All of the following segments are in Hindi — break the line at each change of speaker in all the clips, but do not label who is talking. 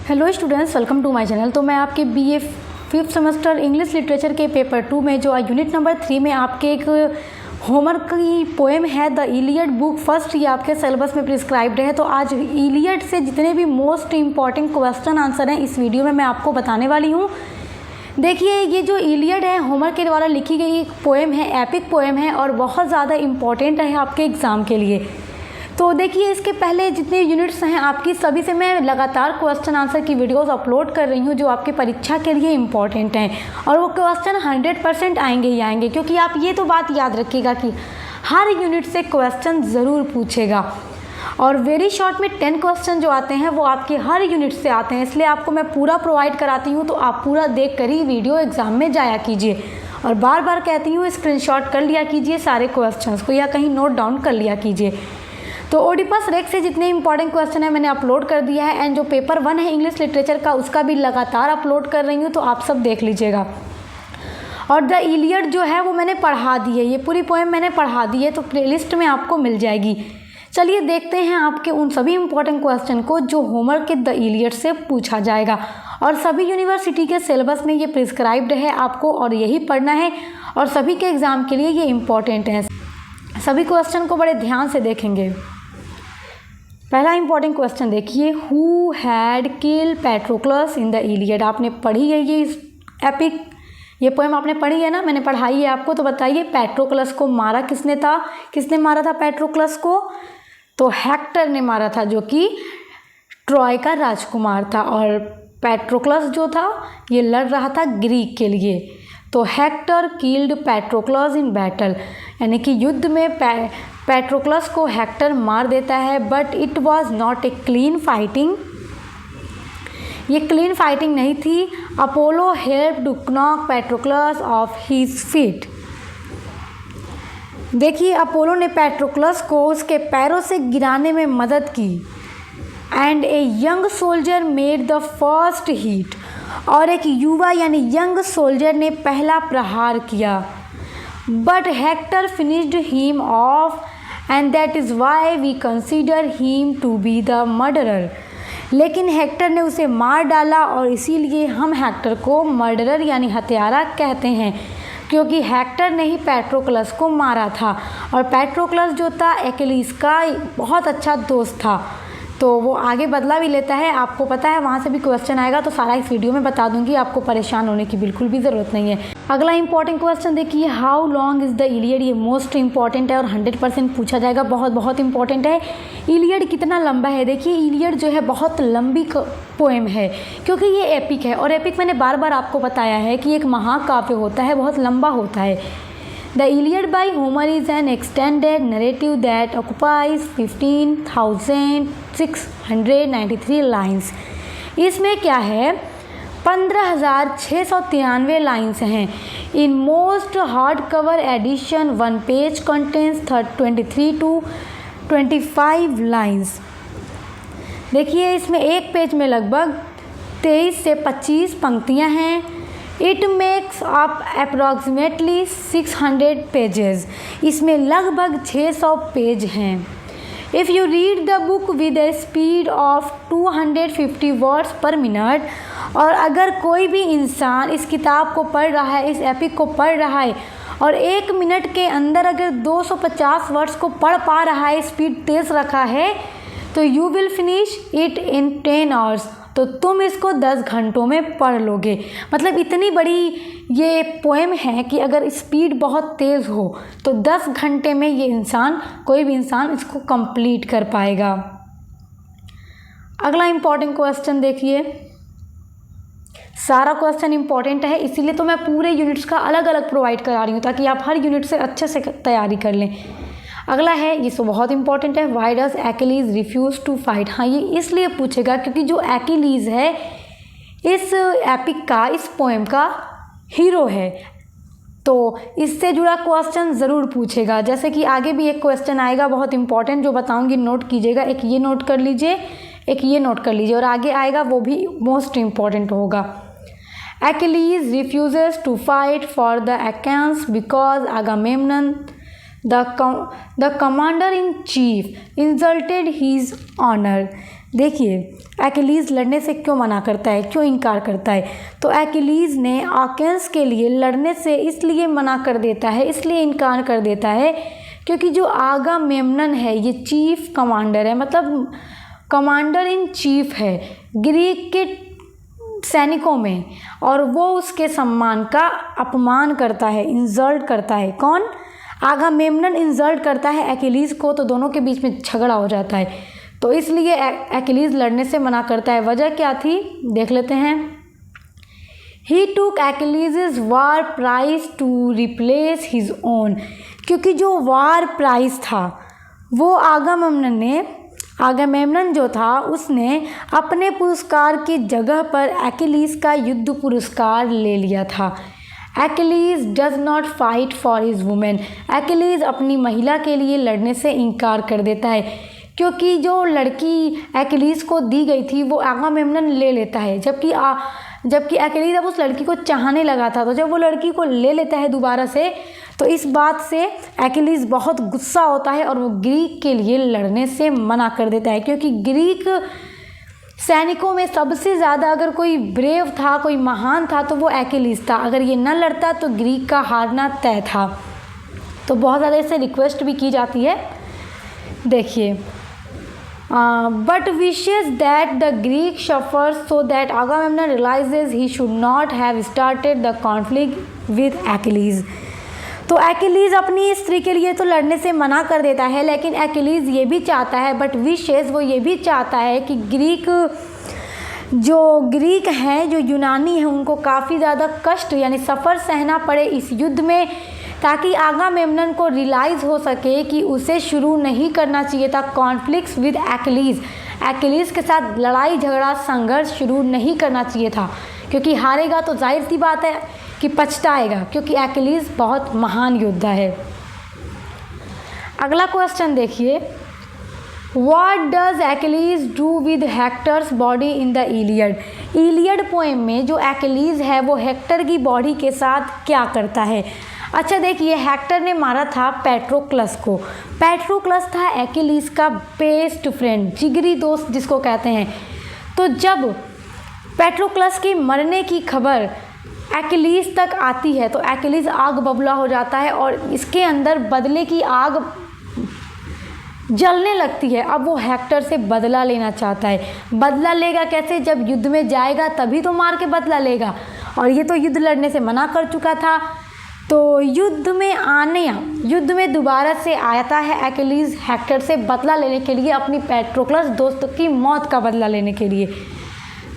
Hello students, welcome to my channel. तो मैं आपके BA 5th semester English literature के पेपर 2 में जो यूनिट नंबर 3 में आपके एक होमवर्क की पोएम है द इलियड बुक फर्स्ट, ये आपके सिलेबस में प्रिस्क्राइब्ड है। तो आज इलियड से जितने भी मोस्ट इंपॉर्टेंट क्वेश्चन आंसर हैं इस वीडियो में मैं आपको बताने वाली हूँ। देखिए, ये जो इलियड है होमर के द्वारा लिखी गई एक पोएम है, एपिक पोएम है और बहुत ज़्यादा इम्पॉर्टेंट है आपके एग्ज़ाम के लिए। तो देखिए, इसके पहले जितने यूनिट्स हैं आपकी सभी से मैं लगातार क्वेश्चन आंसर की वीडियोस अपलोड कर रही हूँ जो आपकी परीक्षा के लिए इम्पॉर्टेंट हैं और वो क्वेश्चन 100% आएंगे ही आएंगे, क्योंकि आप ये तो बात याद रखिएगा कि हर यूनिट से क्वेश्चन ज़रूर पूछेगा और वेरी शॉर्ट में 10 क्वेश्चन जो आते हैं वो आपके हर यूनिट से आते हैं, इसलिए आपको मैं पूरा प्रोवाइड कराती हूँ। तो आप पूरा देख कर ही वीडियो एग्ज़ाम में जाया कीजिए और बार बार कहती हूँ स्क्रीनशॉट कर लिया कीजिए सारे क्वेश्चंस को या कहीं नोट डाउन कर लिया कीजिए। तो ओडिपस रेक्स से जितने इंपॉर्टेंट क्वेश्चन है मैंने अपलोड कर दिया है एंड जो पेपर 1 है इंग्लिश लिटरेचर का उसका भी लगातार अपलोड कर रही हूँ, तो आप सब देख लीजिएगा। और द इलियड जो है वो मैंने पढ़ा दी है, ये पूरी पोएम मैंने पढ़ा दी है, तो प्लेलिस्ट में आपको मिल जाएगी। चलिए देखते हैं आपके उन सभी इंपॉर्टेंट क्वेश्चन को जो होमवर्क के द इलियड से पूछा जाएगा और सभी यूनिवर्सिटी के सिलेबस में ये प्रिस्क्राइब्ड है आपको और यही पढ़ना है और सभी के एग्ज़ाम के लिए ये इम्पॉर्टेंट है। सभी क्वेश्चन को बड़े ध्यान से देखेंगे। पहला इंपॉर्टेंट क्वेश्चन देखिए, who had killed Patroclus in the Iliad. आपने पढ़ी है ये एपिक, ये पोएम आपने पढ़ी है ना, मैंने पढ़ाई है आपको। तो बताइए पैट्रोक्लस को मारा किसने था, किसने मारा था पैट्रोक्लस को? तो हेक्टर ने मारा था, जो कि ट्रॉय का राजकुमार था। और पैट्रोक्लस जो था ये लड़ रहा था ग्रीक के लिए। तो हेक्टर किल्ड पैट्रोक्लस इन बैटल, यानी कि युद्ध में पैट्रोक्लस को हेक्टर मार देता है। But it was not a clean fighting, ये क्लीन फाइटिंग नहीं थी। Apollo help to knock Patroclus off his feet. देखिए, अपोलो ने पैट्रोक्लस को उसके पैरों से गिराने में मदद की। And a young soldier made the first hit, और एक युवा यानी यंग सोल्जर ने पहला प्रहार किया। But Hector finished him off and that is why we consider him to be the murderer. लेकिन हेक्टर ने उसे मार डाला और इसीलिए हम हेक्टर को मर्डरर यानी हत्यारा कहते हैं, क्योंकि हेक्टर ने ही पैट्रोक्लस को मारा था। और पैट्रोक्लस जो था एक्लीस का बहुत अच्छा दोस्त था, तो वो आगे बदला भी लेता है, आपको पता है, वहाँ से भी क्वेश्चन आएगा तो सारा इस वीडियो में बता दूंगी, आपको परेशान होने की बिल्कुल भी ज़रूरत नहीं है। अगला इंपॉर्टेंट क्वेश्चन देखिए, how long is the Iliad. ये मोस्ट इंपॉर्टेंट है और 100% पूछा जाएगा, बहुत इंपॉर्टेंट है। इलियड कितना लंबा है? देखिए, इलियड जो है बहुत लंबी पोएम है क्योंकि ये एपिक है और एपिक मैंने बार बार आपको बताया है कि एक महाकाव्य होता है, बहुत लंबा होता है। The Iliad by Homer is an extended narrative that occupies 15,693 lines. इसमें क्या है, 15,693 लाइन्स हैं। In most hard cover edition 1 page contains 23 to 25 lines. देखिए, इसमें एक पेज में लगभग 23 से 25 पंक्तियाँ हैं। It makes up approximately 600 pages, इसमें लगभग 600 पेज हैं। If you read the book with A speed of 250 words पर मिनट, और अगर कोई भी इंसान इस किताब को पढ़ रहा है, इस एपिक को पढ़ रहा है और 1 मिनट के अंदर अगर 250 वर्ड्स को पढ़ पा रहा है, स्पीड तेज़ रखा है, तो you will finish it in 10 hours, तो तुम इसको 10 घंटों में पढ़ लोगे। मतलब इतनी बड़ी ये पोएम है कि अगर स्पीड बहुत तेज़ हो तो 10 घंटे में ये इंसान, कोई भी इंसान इसको कंप्लीट कर पाएगा। अगला इंपॉर्टेंट क्वेश्चन देखिए, सारा क्वेश्चन इंपॉर्टेंट है इसीलिए तो मैं पूरे यूनिट्स का अलग अलग प्रोवाइड करा रही हूँ ताकि आप हर यूनिट से अच्छे से तैयारी कर लें। अगला है, ये तो बहुत इंपॉर्टेंट है, why does Achilles refuse to fight. हाँ, ये इसलिए पूछेगा क्योंकि जो एक्लीज है इस एपिक का, इस पोएम का हीरो है, तो इससे जुड़ा क्वेश्चन ज़रूर पूछेगा। जैसे कि आगे भी एक क्वेश्चन आएगा बहुत इंपॉर्टेंट जो बताऊंगी, नोट कीजिएगा। एक ये नोट कर लीजिए, एक ये नोट कर लीजिए और आगे आएगा वो भी मोस्ट इम्पॉर्टेंट होगा। Achilles refuses to fight for the Achaeans because Agamemnon The commander-in-chief insulted his honor. देखिए एक्कीलीज़ लड़ने से क्यों मना करता है, क्यों इनकार करता है। तो एक्कीलीज़ ने आकेन्स के लिए लड़ने से इसलिए मना कर देता है, इसलिए इनकार कर देता है क्योंकि जो आगामेम्नन है ये चीफ कमांडर है, मतलब कमांडर इन चीफ है ग्रीक के सैनिकों में, और वो उसके सम्मान का अपमान करता है, इंसल्ट करता है। कौन? आगामेम्नन इंसल्ट करता है एक्कीलीज़ को, तो दोनों के बीच में झगड़ा हो जाता है। तो इसलिए एक्कीलीज़ लड़ने से मना करता है। वजह क्या थी देख लेते हैं। He took Achilles war prize to replace his own, क्योंकि जो वार प्राइज था वो आगामेम्नन जो था उसने अपने पुरस्कार की जगह पर एक्कीलीज़ का युद्ध पुरस्कार ले लिया था। Achilles does not fight for his women, Achilles अपनी महिला के लिए लड़ने से इनकार कर देता है, क्योंकि जो लड़की एक्कीलीज़ को दी गई थी वो आगामेम्नन ले लेता है, जबकि एक्कीलीज़ अब उस लड़की को चाहने लगा था। तो जब वो लड़की को ले लेता है दोबारा से, तो इस बात से एक्कीलीज़ बहुत गुस्सा होता है और वो ग्रीक के लिए लड़ने से मना कर देता है, क्योंकि ग्रीक सैनिकों में सबसे ज़्यादा अगर कोई ब्रेव था, कोई महान था, तो वो एक्कीलीज़ था। अगर ये न लड़ता तो ग्रीक का हारना तय था। तो बहुत ज़्यादा इससे रिक्वेस्ट भी की जाती है। देखिए but wishes that the Greek suffers so that Agamemnon realizes he should not have started the conflict with Achilles। तो एक्कीलीज़ अपनी स्त्री के लिए तो लड़ने से मना कर देता है, लेकिन एक्कीलीज़ ये भी चाहता है, बट विशेष वो ये भी चाहता है कि ग्रीक हैं, जो यूनानी हैं, उनको काफ़ी ज़्यादा कष्ट यानी सफ़र सहना पड़े इस युद्ध में, ताकि आगामेम्नन को रियलाइज़ हो सके कि उसे शुरू नहीं करना चाहिए था कॉन्फ्लिक्ट्स विद एक्कीलीज़, एक्कीलीज़ के साथ लड़ाई झगड़ा संघर्ष शुरू नहीं करना चाहिए था, क्योंकि हारेगा तो जाहिर सी बात है कि पछताएगा, क्योंकि एक्कीलीज़ बहुत महान योद्धा है। अगला क्वेश्चन देखिए, What does Achilles do with Hector's body in the Iliad? Iliad poem में जो एक्कीलीज़ है वो हेक्टर की बॉडी के साथ क्या करता है। अच्छा देखिए, हेक्टर ने मारा था पैट्रोक्लस को। पैट्रोक्लस था एक्कीलीज़ का बेस्ट फ्रेंड, जिगरी दोस्त जिसको कहते हैं। तो जब पैट्रोक्लस के मरने की खबर एक्कीलीज़ तक आती है तो एक्कीलीज़ आग बबूला हो जाता है और इसके अंदर बदले की आग जलने लगती है। अब वो हेक्टर से बदला लेना चाहता है। बदला लेगा कैसे? जब युद्ध में जाएगा तभी तो मार के बदला लेगा, और ये तो युद्ध लड़ने से मना कर चुका था। तो युद्ध में दोबारा से आता है एक्कीलीज़ हेक्टर से बदला लेने के लिए, अपनी पैट्रोक्लस दोस्त की मौत का बदला लेने के लिए।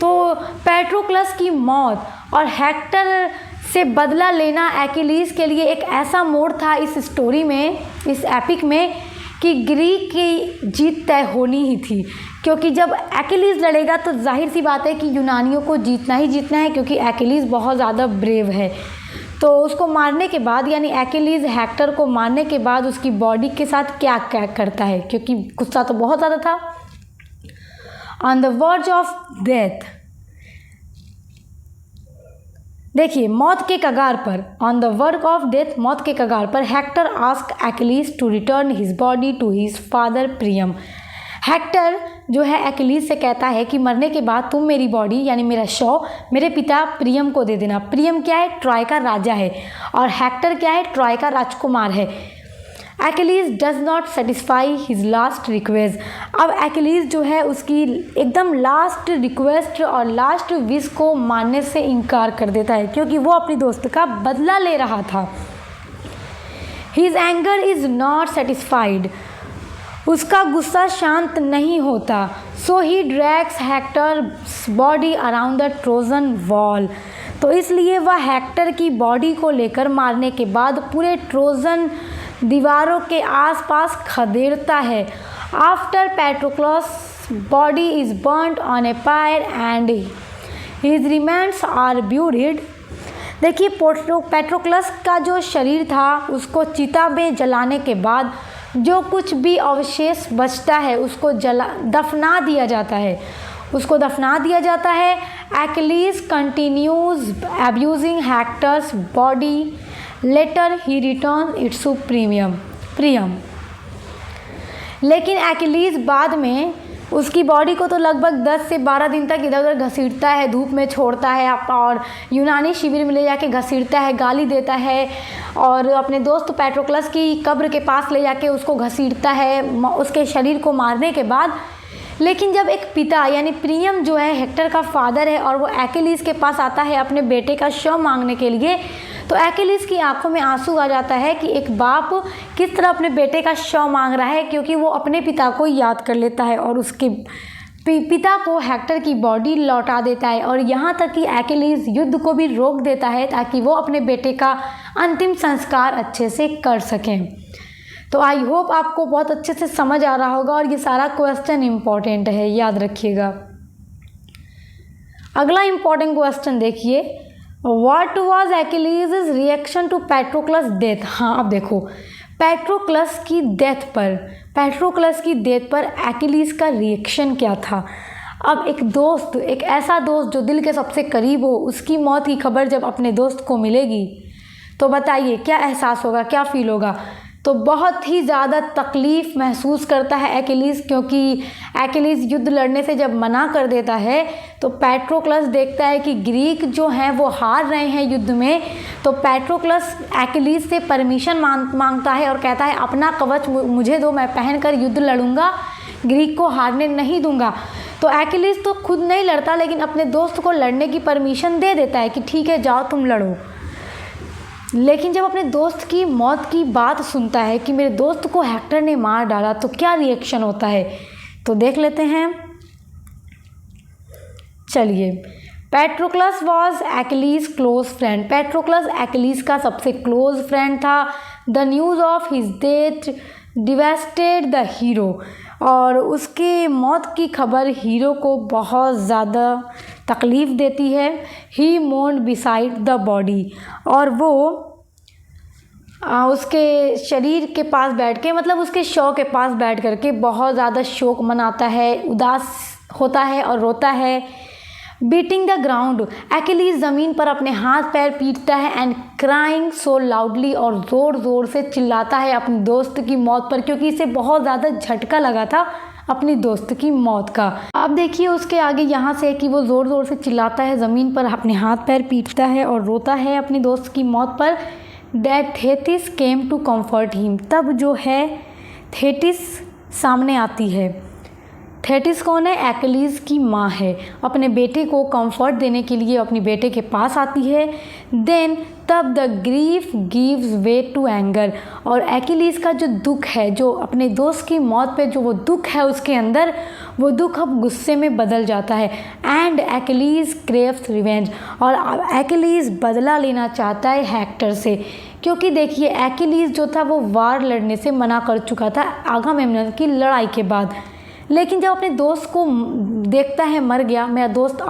तो पैट्रोक्लस की मौत और हेक्टर से बदला लेना एक्कीलीज़ के लिए एक ऐसा मोड़ था इस स्टोरी में, इस एपिक में, कि ग्रीक की जीत तय होनी ही थी। क्योंकि जब एक्कीलीज़ लड़ेगा तो जाहिर सी बात है कि यूनानियों को जीतना ही जीतना है, क्योंकि एक्कीलीज़ बहुत ज़्यादा ब्रेव है। तो उसको मारने के बाद, यानी एक्कीलीज़ हेक्टर को मारने के बाद उसकी बॉडी के साथ क्या क्या करता है, क्योंकि गुस्सा तो बहुत ज़्यादा था। On the verge of death, देखिए मौत के कगार पर, on the work of death, मौत के कगार पर, Hector ask Achilles to return his body to his father Priam. Hector जो है एक्कीलीज़ से कहता है कि मरने के बाद तुम मेरी बॉडी यानी मेरा शव मेरे पिता प्रियम को दे देना। प्रियम क्या है? ट्रॉय का राजा है, और हेक्टर क्या है? ट्रॉय का राजकुमार है। Achilles does not satisfy his last request. अब एक्कीलीज़ जो है उसकी एकदम लास्ट रिक्वेस्ट और लास्ट विश को मानने से इनकार कर देता है, क्योंकि वो अपनी दोस्त का बदला ले रहा था। His anger is not satisfied, उसका गुस्सा शांत नहीं होता। So he drags Hector's body around the Trojan wall, तो इसलिए वह हेक्टर की बॉडी को लेकर मारने के बाद पूरे ट्रोजन दीवारों के आसपास खदेड़ता है। After Patroclus body is burned on a pyre and his remains are buried. देखिए पैट्रोक्लस का जो शरीर था उसको चिता में जलाने के बाद जो कुछ भी अवशेष बचता है उसको दफना दिया जाता है, उसको दफना दिया जाता है। Achilles continues abusing Hector's body, later he return its to Priam. लेकिन एक्कीलीज़ बाद में उसकी बॉडी को तो लगभग 10 से 12 दिन तक इधर उधर घसीटता है, धूप में छोड़ता है और यूनानी शिविर में ले जाके घसीटता है, गाली देता है और अपने दोस्त पैट्रोक्लस की कब्र के पास ले जाके उसको घसीटता है उसके शरीर को मारने के बाद। लेकिन जब एक पिता यानी प्रियम जो है हेक्टर का फादर है और वो एक्किलीज़ के पास आता है अपने बेटे का शव मांगने के लिए, तो एक्किलीज़ की आंखों में आंसू आ जाता है कि एक बाप किस तरह अपने बेटे का शव मांग रहा है, क्योंकि वो अपने पिता को याद कर लेता है और उसके पिता को हेक्टर की बॉडी लौटा देता है और यहाँ तक कि एक्किलीज़ युद्ध को भी रोक देता है ताकि वो अपने बेटे का अंतिम संस्कार अच्छे से कर सकें। तो आई होप आपको बहुत अच्छे से समझ आ रहा होगा और ये सारा क्वेश्चन इम्पॉर्टेंट है, याद रखिएगा। अगला इम्पॉर्टेंट क्वेश्चन देखिए, what was Achilles reaction to Patroclus death. हाँ, अब देखो पैट्रोक्लस की डेथ पर एक्किलीज़ का रिएक्शन क्या था। अब एक ऐसा दोस्त जो दिल के सबसे करीब हो, उसकी मौत की खबर जब अपने दोस्त को मिलेगी तो बताइए क्या एहसास होगा, क्या फील होगा। तो बहुत ही ज़्यादा तकलीफ़ महसूस करता है एक्किलीज़, क्योंकि एक्किलीज़ युद्ध लड़ने से जब मना कर देता है तो पैट्रोक्लस देखता है कि ग्रीक जो हैं वो हार रहे हैं युद्ध में। तो पैट्रोक्लस एक्किलीज़ से परमिशन मांगता है और कहता है अपना कवच मुझे दो, मैं पहनकर युद्ध लड़ूंगा, ग्रीक को हारने नहीं दूंगा। तो एक्किलीज़ तो खुद नहीं लड़ता लेकिन अपने दोस्त को लड़ने की परमिशन दे देता है कि ठीक है जाओ तुम लड़ो। लेकिन जब अपने दोस्त की मौत की बात सुनता है कि मेरे दोस्त को हेक्टर ने मार डाला, तो क्या रिएक्शन होता है तो देख लेते हैं। चलिए, पैट्रोक्लस वॉज एक्किलीज़ क्लोज फ्रेंड। पैट्रोक्लस एक्किलीज़ का सबसे क्लोज फ्रेंड था। The news of his death devastated the hero. और उसके मौत की खबर हीरो को बहुत ज़्यादा तकलीफ़ देती है। ही मोन्ड बिसाइड द बॉडी, और वो उसके शरीर के पास बैठ के, मतलब उसके शव के पास बैठ करके बहुत ज़्यादा शोक मनाता है, उदास होता है और रोता है। बीटिंग द ग्राउंड, एक्किलीज़ ज़मीन पर अपने हाथ पैर पीटता है एंड क्राइंग सो लाउडली, और ज़ोर ज़ोर से चिल्लाता है अपने दोस्त की मौत पर, क्योंकि इसे बहुत ज़्यादा झटका लगा था अपनी दोस्त की मौत का। अब देखिए उसके आगे यहाँ से कि वो ज़ोर ज़ोर से चिल्लाता है, ज़मीन पर अपने हाथ पैर पीटता है और रोता है अपनी दोस्त की मौत पर। That Thetis came to comfort him, तब जो है थेटिस सामने आती है। थेटिस कौन है? एक्किलीज़ की माँ है। अपने बेटे को कंफर्ट देने के लिए अपने बेटे के पास आती है। देन तब the grief gives way to anger, और एक्किलीज़ का जो दुख है, जो अपने दोस्त की मौत पे जो वो दुख है उसके अंदर, वो दुख अब गुस्से में बदल जाता है। एंड एक्किलीज़ क्रेव्स रिवेंज, और एक्किलीज़ बदला लेना चाहता है हेक्टर से, क्योंकि देखिए एक्किलीज़ जो था वो वार लड़ने से मना कर चुका था आगामेम्नन की लड़ाई के बाद। लेकिन जब अपने दोस्त को देखता है मर गया मेरा दोस्त,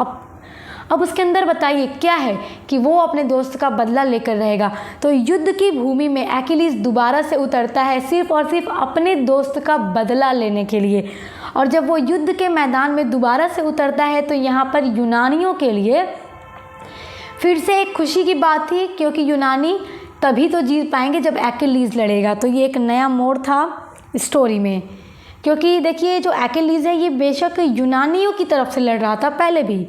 अब उसके अंदर बताइए क्या है कि वो अपने दोस्त का बदला लेकर रहेगा। तो युद्ध की भूमि में एक्किलीज़ दोबारा से उतरता है सिर्फ और सिर्फ अपने दोस्त का बदला लेने के लिए। और जब वो युद्ध के मैदान में दोबारा से उतरता है तो यहाँ पर यूनानियों के लिए फिर से एक खुशी की बात थी, क्योंकि यूनानी तभी तो जीत पाएंगे जब एक्किलीज़ लड़ेगा। तो ये एक नया मोड़ था स्टोरी में, क्योंकि देखिए जो एक्किलीज़ है ये बेशक यूनानियों की तरफ से लड़ रहा था पहले भी,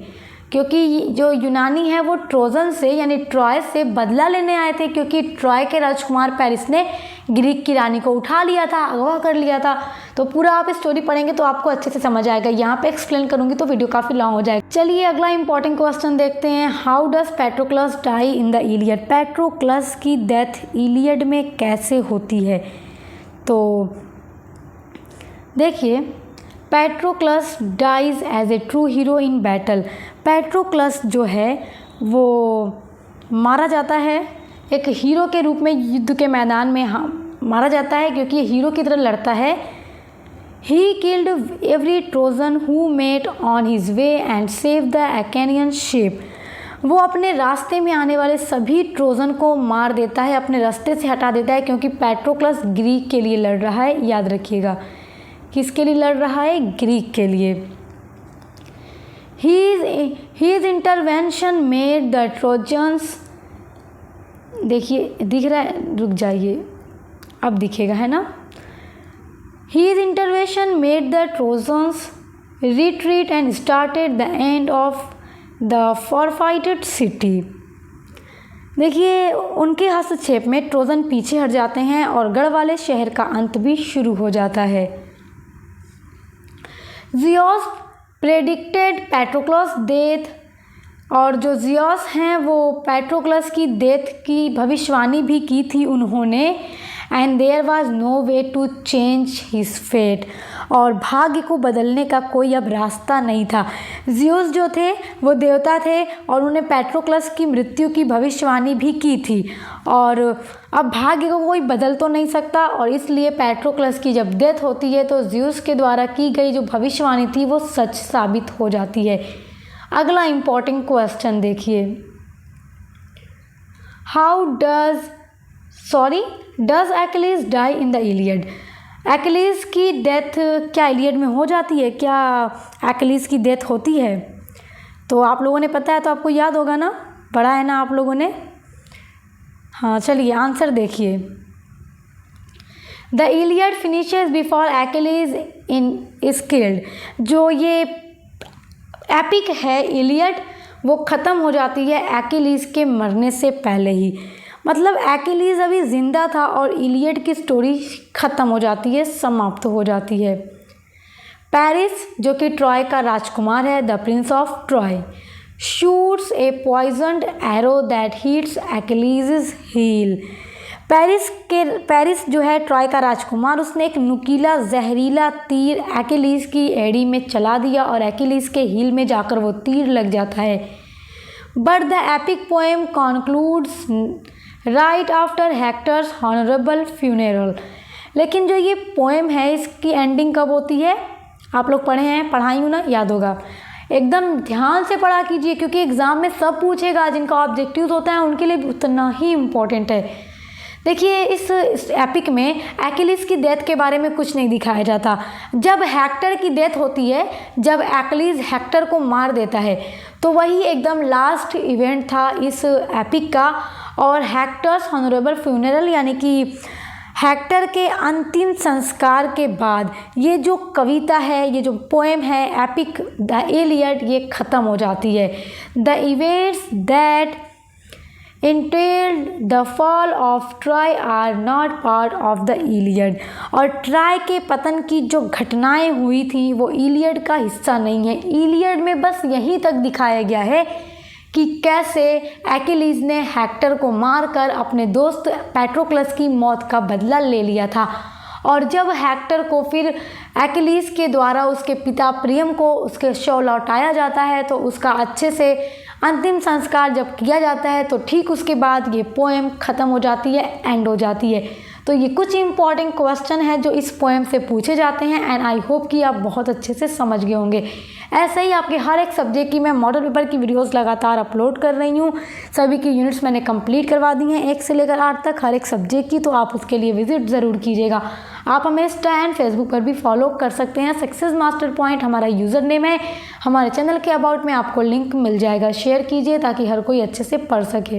क्योंकि जो यूनानी है वो ट्रोजन से यानी ट्रॉय से बदला लेने आए थे, क्योंकि ट्रॉय के राजकुमार पेरिस ने ग्रीक की रानी को उठा लिया था, अगवा कर लिया था। तो पूरा आप स्टोरी पढ़ेंगे तो आपको अच्छे से समझ आएगा। यहाँ पे एक्सप्लेन करूँगी तो वीडियो काफ़ी लॉन्ग हो जाएगा। चलिए अगला इंपॉर्टेंट क्वेश्चन देखते हैं। How does Patroclus die in the Iliad. Patroclus की डेथ इलियड में कैसे होती है? तो देखिए, Patroclus dies as a true hero in battle. Patroclus जो है वो मारा जाता है एक हीरो के रूप में, युद्ध के मैदान में मारा जाता है, क्योंकि ये हीरो की तरह लड़ता है। He killed every Trojan who met on his way and save the Achaean ship. वो अपने रास्ते में आने वाले सभी ट्रोजन को मार देता है, अपने रास्ते से हटा देता है, क्योंकि पैट्रोक्लस ग्रीक के लिए लड़ रहा है। याद रखिएगा किसके लिए लड़ रहा है? ग्रीक के लिए। His intervention made the Trojans, देखिए दिख रहा है, रुक जाइए अब दिखेगा है ना। His intervention made the Trojans retreat and started the end of the fortified city। देखिए, उनके हस्तक्षेप में ट्रोजन पीछे हट जाते हैं और गढ़ वाले शहर का अंत भी शुरू हो जाता है। ज़ियस प्रेडिक्टेड पैट्रोक्लस डेथ, और जो ज़ियस हैं वो पैट्रोक्लस की डेथ की भविष्यवाणी भी की थी उन्होंने। And there was no way to change his fate, और भाग्य को बदलने का कोई अब रास्ता नहीं था। ज़ियस जो थे वो देवता थे और उन्हें पैट्रोक्लस की मृत्यु की भविष्यवाणी भी की थी, और अब भाग्य को कोई बदल तो नहीं सकता, और इसलिए पैट्रोक्लस की जब डेथ होती है तो ज़ियस के द्वारा की गई जो भविष्यवाणी थी वो सच साबित हो जाती है। अगला इम्पॉर्टेंट क्वेश्चन देखिए, does Achilles die in the Iliad. Achilles की डेथ क्या इलियड में हो जाती है? क्या एक्लिस की डेथ होती है? तो आप लोगों ने पता है तो आपको याद होगा ना, पढ़ा है ना आप लोगों ने। हाँ चलिए आंसर देखिए। The Iliad finishes before Achilles is killed. जो ये एपिक है इलियड वो ख़त्म हो जाती है एक्लिस के मरने से पहले ही। मतलब एक्लिस अभी ज़िंदा था और इलियड की स्टोरी ख़त्म हो जाती है, समाप्त हो जाती है। पेरिस जो कि ट्रॉय का राजकुमार है, the prince of Troy, shoots a poisoned arrow that hits Achilles heel. Paris जो है ट्रॉय का राजकुमार, उसने एक नुकीला जहरीला तीर एक्लिस की एड़ी में चला दिया और एक्लिस के हील में जाकर वो तीर लग जाता है। But the epic poem concludes right after Hector's honourable funeral. लेकिन जो ये पोएम है इसकी एंडिंग कब होती है? आप लोग पढ़े हैं, पढ़ाई हूँ ना, याद होगा। एकदम ध्यान से पढ़ा कीजिए क्योंकि एग्ज़ाम में सब पूछेगा, जिनका ऑब्जेक्टिव होता है उनके लिए उतना ही इम्पोर्टेंट है। देखिए इस एपिक में एक्लिस की डेथ के बारे में कुछ नहीं दिखाया जाता। जब हेक्टर की डेथ होती है, जब एक्लिस हेक्टर को मार देता है, तो वही एकदम लास्ट इवेंट था इस एपिक का। और हेक्टर्स हॉनरेबल फ्यूनरल यानी कि हेक्टर के अंतिम संस्कार के बाद ये जो कविता है, ये जो पोएम है एपिक द इलियड, ये ख़त्म हो जाती है। The events that entailed the fall of Troy are not part of the Iliad। और ट्राय के पतन की जो घटनाएं हुई थी वो इलियड का हिस्सा नहीं है। इलियड में बस यहीं तक दिखाया गया है कि कैसे एक्लिस ने हेक्टर को मारकर अपने दोस्त पैट्रोक्लस की मौत का बदला ले लिया था। और जब हेक्टर को फिर एक्लिस के द्वारा उसके पिता प्रियम को उसके शव लौटाया जाता है तो उसका अच्छे से अंतिम संस्कार जब किया जाता है तो ठीक उसके बाद ये पोएम ख़त्म हो जाती है, एंड हो जाती है। तो ये कुछ इंपॉर्टेंट क्वेश्चन है जो इस पोएम से पूछे जाते हैं, एंड आई होप कि आप बहुत अच्छे से समझ गए होंगे। ऐसे ही आपके हर एक सब्जेक्ट की मैं मॉडल पेपर की वीडियोस लगातार अपलोड कर रही हूँ। सभी की यूनिट्स मैंने कंप्लीट करवा दी हैं 1 से लेकर 8 तक हर एक सब्जेक्ट की, तो आप उसके लिए विजिट ज़रूर कीजिएगा। आप हमें इंस्टा एंड फेसबुक पर भी फॉलो कर सकते हैं। सक्सेस मास्टर पॉइंट हमारा यूज़र नेम है। हमारे चैनल के अबाउट में आपको लिंक मिल जाएगा, शेयर कीजिए ताकि हर कोई अच्छे से पढ़ सके।